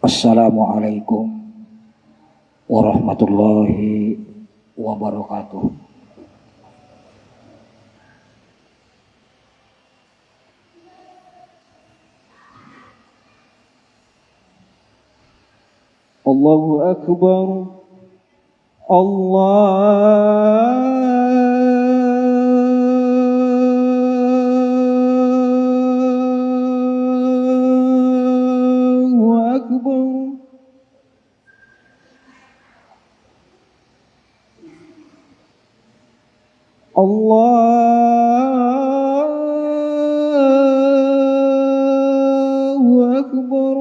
Assalamualaikum warahmatullahi wabarakatuh. Allahu Akbar. Allahu Akbar. Allahu Akbar.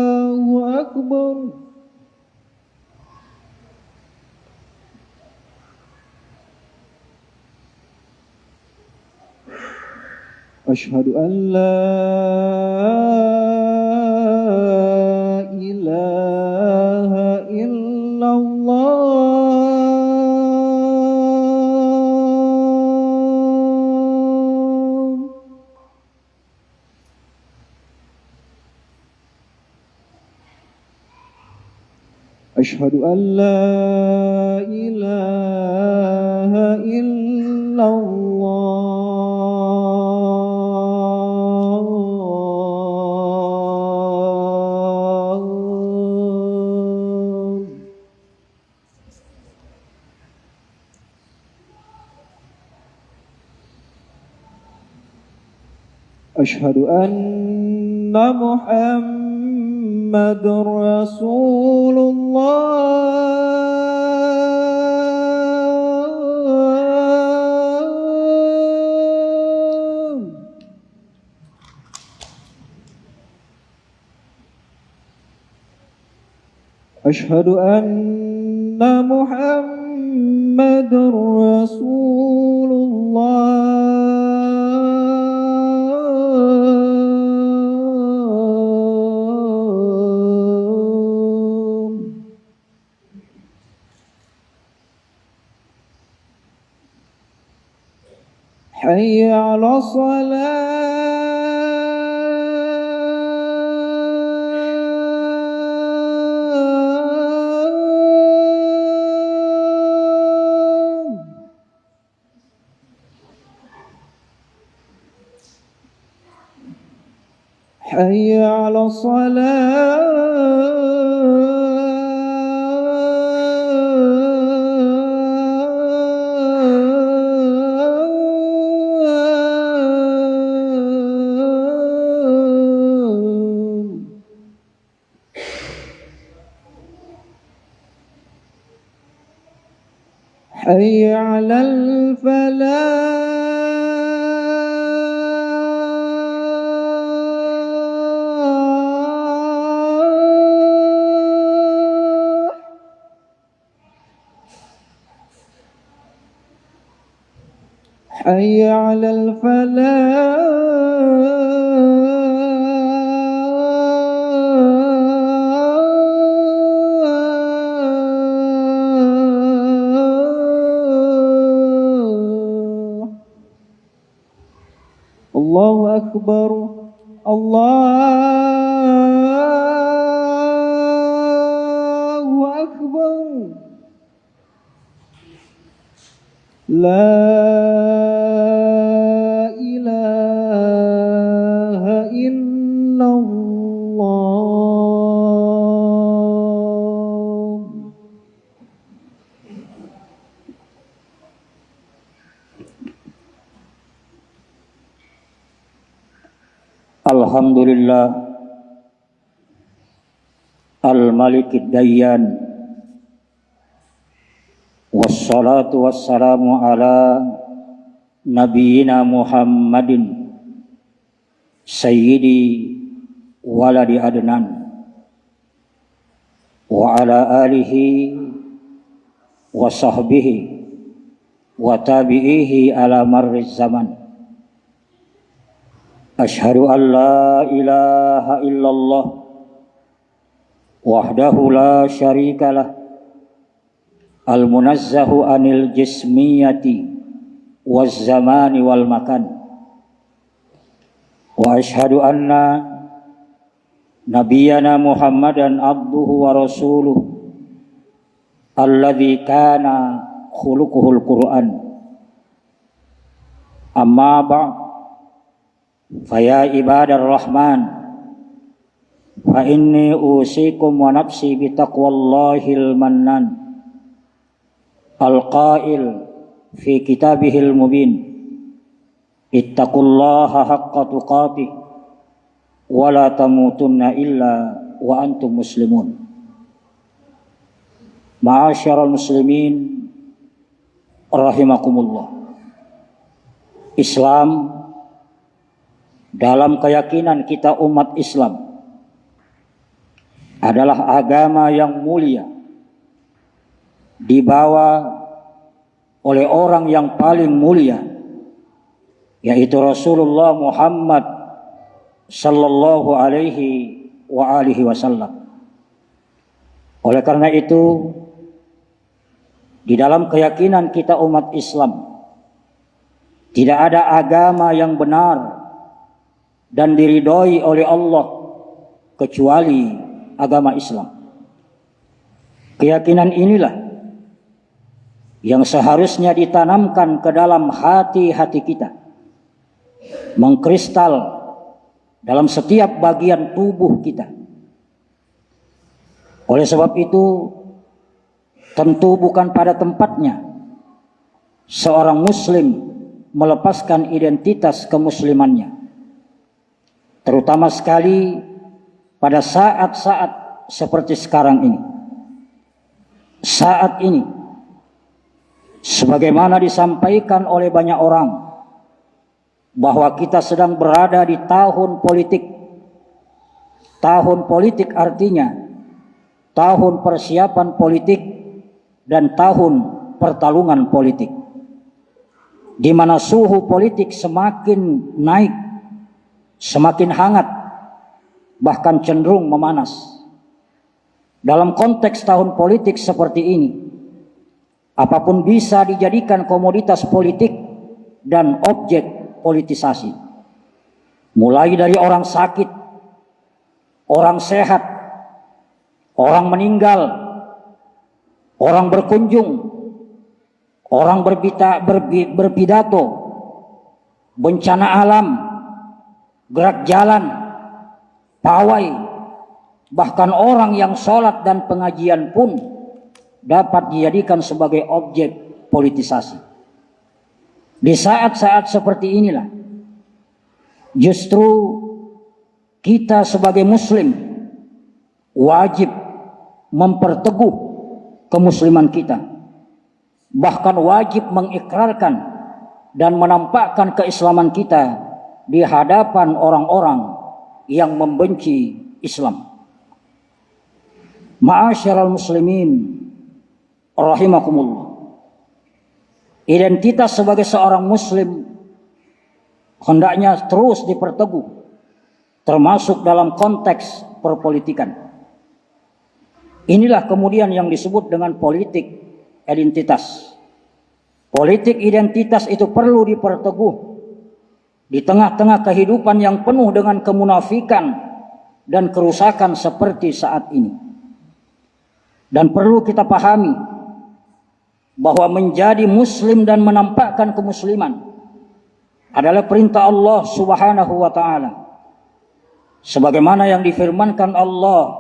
Allahu Akbar. Asyhadu an la ilaha illallah. Asyhadu an la ilaha illallah. Asyhadu anna Muhammadur Rasulullah. Asyhadu anna Muhammadur Rasulullah. Hayya 'ala shalah. Hayya 'ala shalah. Hayya 'alal falah. Hayya 'alal falah. Allahu Akbar. Allahu Akbar. La ilaha illallah. Alhamdulillah Al-Malikid Dayyan, wassalatu wassalamu ala Nabiyyina Muhammadin Sayyidi waladi Adnan wa ala alihi wa sahbihi wa tabi'ihi ala marriz zaman. Asyhadu an la ilaha illallah wahdahu la syarikalah al-munazzahu anil jismiyati والزمان والمكان وأشهد أن نبينا محمدا عبده ورسوله الذي كان خلقه القرآن أما بعد فيا عباد الرحمن فإني أوصيكم ونفسي بتقوى الله المنان القائل في كتابه المبين اتقوا الله حق تقاته ولا تموتن إلا وأنتم مسلمون. Ma'asyiral muslimin rahimakumullah. Islam dalam keyakinan kita umat Islam adalah agama yang mulia, dibawa oleh orang yang paling mulia, yaitu Rasulullah Muhammad sallallahu alaihi wa alihi wasallam. Oleh karena itu, di dalam keyakinan kita umat Islam, tidak ada agama yang benar dan diridhoi oleh Allah kecuali agama Islam. Keyakinan inilah yang seharusnya ditanamkan ke dalam hati-hati kita, mengkristal dalam setiap bagian tubuh kita. Oleh sebab itu, tentu bukan pada tempatnya seorang muslim melepaskan identitas kemuslimannya, terutama sekali pada saat-saat seperti sekarang ini. Saat ini, sebagaimana disampaikan oleh banyak orang, bahwa kita sedang berada di tahun politik. Tahun politik artinya tahun persiapan politik dan tahun pertarungan politik, di mana suhu politik semakin naik, semakin hangat, bahkan cenderung memanas. Dalam konteks tahun politik seperti ini, apapun bisa dijadikan komoditas politik dan objek politisasi. Mulai dari orang sakit, orang sehat, orang meninggal, orang berkunjung, orang berpidato, bencana alam, gerak jalan, pawai, bahkan orang yang sholat dan pengajian pun dapat dijadikan sebagai objek politisasi. Di saat-saat seperti inilah justru kita sebagai muslim wajib memperteguh kemusliman kita, bahkan wajib mengikrarkan dan menampakkan keislaman kita di hadapan orang-orang yang membenci Islam. Ma'asyiral muslimin rahimakumullah. Identitas sebagai seorang muslim hendaknya terus diperteguh, termasuk dalam konteks perpolitikan. Inilah kemudian yang disebut dengan politik identitas. Politik identitas itu perlu diperteguh di tengah-tengah kehidupan yang penuh dengan kemunafikan dan kerusakan seperti saat ini. Dan perlu kita pahami bahwa menjadi muslim dan menampakkan kemusliman adalah perintah Allah Subhanahu wa taala. Sebagaimana yang difirmankan Allah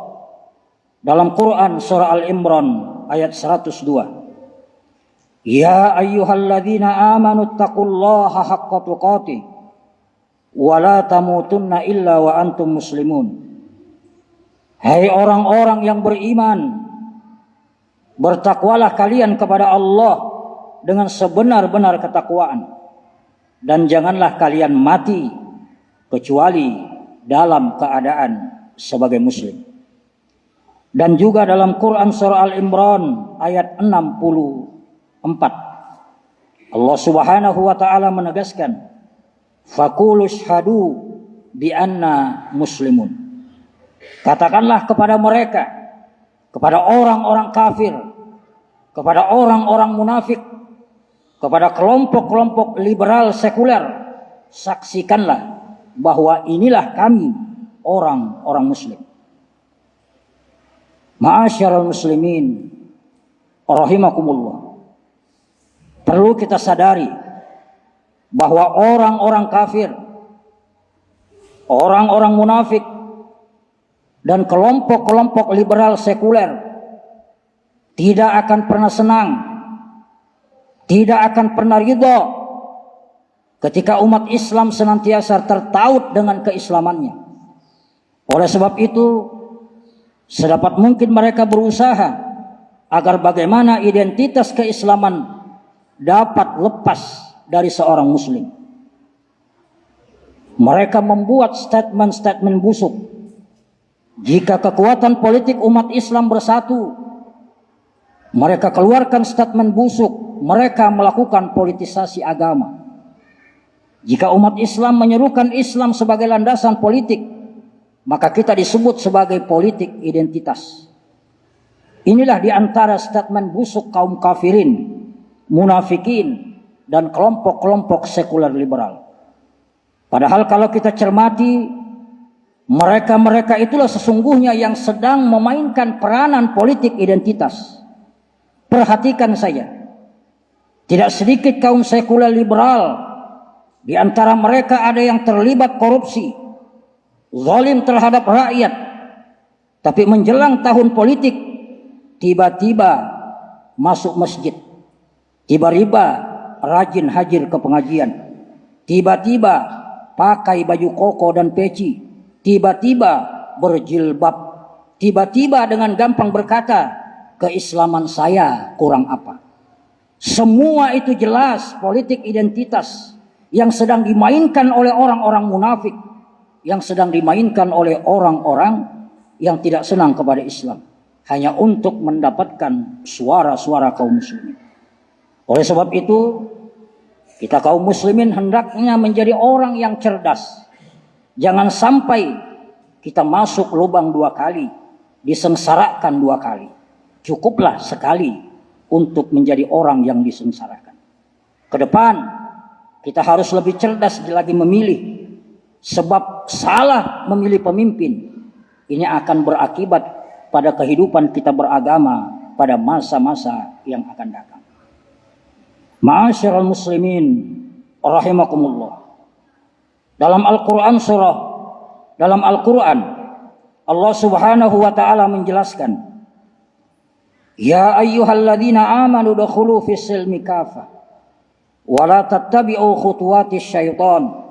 dalam Quran surah Al-Imran ayat 102. Ya ayyuhalladzina amanu taqullaha haqqa tuqatih wa la tamutunna illa wa antum muslimun. Hai orang-orang yang beriman, bertakwalah kalian kepada Allah dengan sebenar-benar ketakwaan, dan janganlah kalian mati kecuali dalam keadaan sebagai muslim. Dan juga dalam Quran surah Al-Imran ayat 64, Allah Subhanahu wa taala menegaskan, faqulu syhadu bi anna muslimun. Katakanlah kepada mereka, kepada orang-orang kafir, kepada orang-orang munafik, kepada kelompok-kelompok liberal sekuler, saksikanlah bahwa inilah kami orang-orang muslim. Ma'asyiral muslimin rahimakumullah. Perlu kita sadari bahwa orang-orang kafir, orang-orang munafik, dan kelompok-kelompok liberal sekuler tidak akan pernah senang, tidak akan pernah ridha ketika umat Islam senantiasa tertaut dengan keislamannya. Oleh sebab itu, sedapat mungkin mereka berusaha agar bagaimana identitas keislaman dapat lepas dari seorang muslim. Mereka membuat statement-statement busuk. Jika kekuatan politik umat Islam bersatu, mereka keluarkan statement busuk. Mereka melakukan politisasi agama. Jika umat Islam menyerukan Islam sebagai landasan politik, maka kita disebut sebagai politik identitas. Inilah di antara statement busuk kaum kafirin, munafikin, dan kelompok-kelompok sekuler liberal. Padahal kalau kita cermati, mereka-mereka itulah sesungguhnya yang sedang memainkan peranan politik identitas. Perhatikan saja, tidak sedikit kaum sekuler liberal, di antara mereka ada yang terlibat korupsi, zalim terhadap rakyat, tapi menjelang tahun politik, tiba-tiba masuk masjid, tiba-tiba rajin hadir ke pengajian, tiba-tiba pakai baju koko dan peci, tiba-tiba berjilbab, tiba-tiba dengan gampang berkata, keislaman saya kurang apa. Semua itu jelas politik identitas yang sedang dimainkan oleh orang-orang munafik, yang sedang dimainkan oleh orang-orang yang tidak senang kepada Islam, hanya untuk mendapatkan suara-suara kaum muslimin. Oleh sebab itu, kita kaum muslimin hendaknya menjadi orang yang cerdas. Jangan sampai kita masuk lubang 2 kali, disengsarakan 2 kali. Cukuplah sekali untuk menjadi orang yang disengsarakan. Ke depan, kita harus lebih cerdas lagi memilih. Sebab salah memilih pemimpin, ini akan berakibat pada kehidupan kita beragama pada masa-masa yang akan datang. Ma'asyiral muslimin rahimakumullah. Dalam Al-Quran Allah subhanahu wa ta'ala menjelaskan, ya ayyuhalladzina amanu dukhulu fis silmi kafah wa la tattabi'u khutuwatis syaitan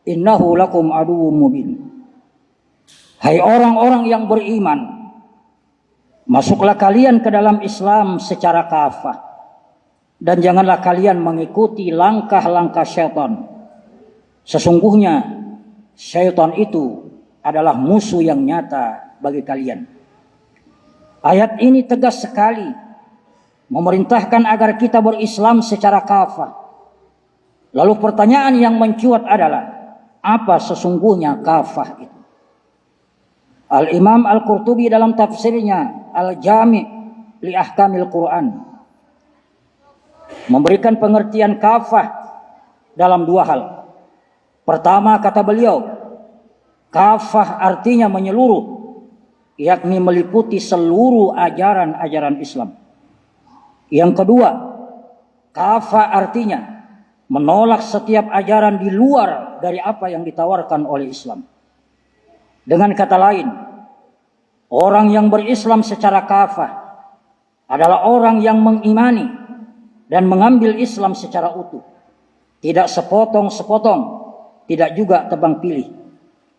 innahu lakum aduwwum mubin. Hai orang-orang yang beriman, masuklah kalian ke dalam Islam secara kafah, dan janganlah kalian mengikuti langkah-langkah syaitan. Sesungguhnya syaitan itu adalah musuh yang nyata bagi kalian. Ayat ini tegas sekali memerintahkan agar kita berislam secara kafah. Lalu pertanyaan yang mencuat adalah, apa sesungguhnya kafah itu? Al-Imam Al-Qurtubi dalam tafsirnya Al-Jami' li Ahkamil Quran memberikan pengertian kafah dalam 2 hal. Pertama, kata beliau, kafah artinya menyeluruh, yakni meliputi seluruh ajaran-ajaran Islam. Yang kedua, kafah artinya menolak setiap ajaran di luar dari apa yang ditawarkan oleh Islam. Dengan kata lain, orang yang berislam secara kafah adalah orang yang mengimani dan mengambil Islam secara utuh. Tidak sepotong-sepotong, tidak juga tebang pilih.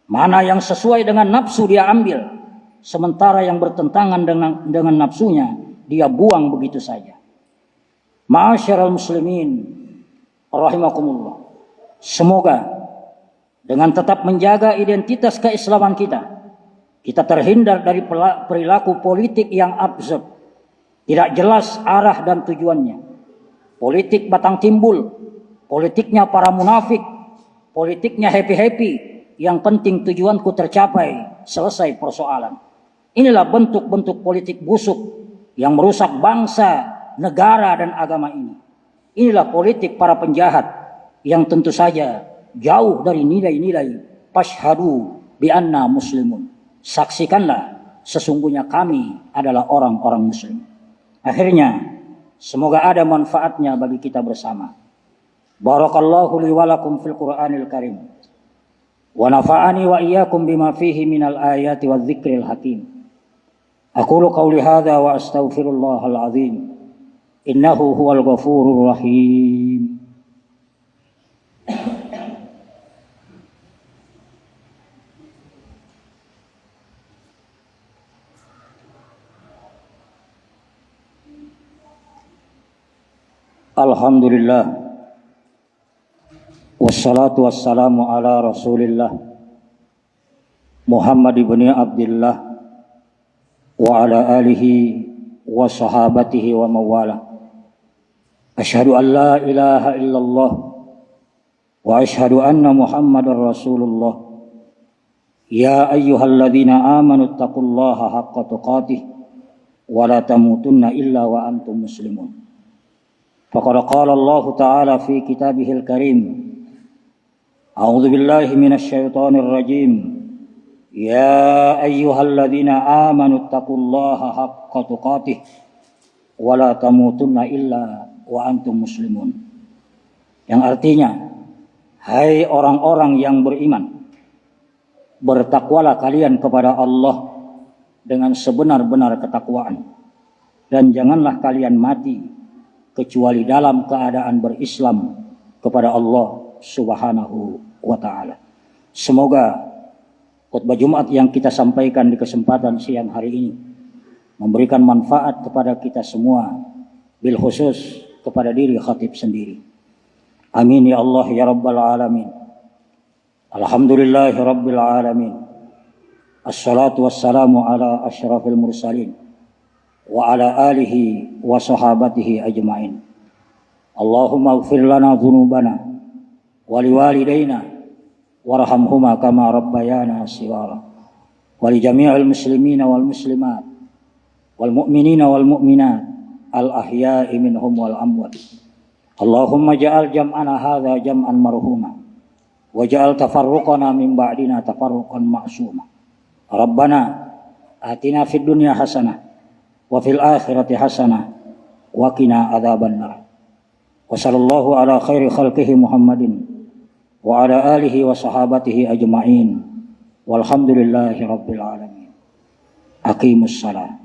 Mana yang sesuai dengan nafsu dia ambil, sementara yang bertentangan dengan nafsunya dia buang begitu saja. Ma'asyiral muslimin rahimakumullah. Semoga dengan tetap menjaga identitas keislaman kita terhindar dari perilaku politik yang absurd, tidak jelas arah dan tujuannya. Politik batang timbul, politiknya para munafik, politiknya happy-happy, yang penting tujuanku tercapai, selesai persoalan. Inilah bentuk-bentuk politik busuk yang merusak bangsa, negara, dan agama ini. Inilah politik para penjahat yang tentu saja jauh dari nilai-nilai fashhadu bi anna muslimun. Saksikanlah sesungguhnya kami adalah orang-orang muslim. Akhirnya semoga ada manfaatnya bagi kita bersama. Barakallahu li wa lakum fil Qur'anil Karim. Wa nafa'ani wa iyyakum bima fihi minal ayati wadh-dhikril hakim. Aqulu qawli hadza wa astaghfirullahal azim. Innahu huwal ghafurur rahim. Alhamdulillah. Wassalatu wassalamu ala Rasulillah Muhammad ibn Abdullah wa ala alihi wa sahabatihi wa mawala. Asyhadu an la ilaha illallah wa asyhadu anna Muhammadar Rasulullah. Ya ayyuhalladzina amanu taqullaha haqqa tuqatih wa la tamutunna illa wa antum muslimun. Faqad qala Allah Ta'ala fi kitabihil karim. A'udzu billahi minasy syaithanir rajim. Ya ayyuhalladzina amanu taqullaha haqqa tuqatih wa la tamutunna illa wa antum muslimun. Yang artinya, hai orang-orang yang beriman, bertakwalah kalian kepada Allah dengan sebenar-benar ketakwaan, dan janganlah kalian mati kecuali dalam keadaan berislam kepada Allah Subhanahu wa ta'ala. Semoga khutbah Jumat yang kita sampaikan di kesempatan siang hari ini memberikan manfaat kepada kita semua, bil khusus kepada diri khatib sendiri. Amin ya Allah ya Rabbal Alamin. Alhamdulillahi Rabbil Alamin. Assalatu wassalamu ala asyrafil mursalin wa ala alihi wa sahabatihi ajma'in. Allahumma ighfir lana dhunubana wa liwalidayna warhamhuma kama rabbayana shighara wa li jami'il muslimina wal muslimat wal mu'minina wal mu'minat al ahya'i minhum wal amwat. Allahumma ja'al jam'ana hadza jam'an marhuma wa ja'al tafarruqana min ba'dina tafarruqan ma'suma. Rabbana atina fid dunya hasanah wa fil akhirati hasanah wa qina adzabannar. Wa sallallahu ala khairi khalqihi Muhammadin wa ala alihi wa sahabatihi ajma'in. Walhamdulillahi rabbil alamin. Aqimus salat.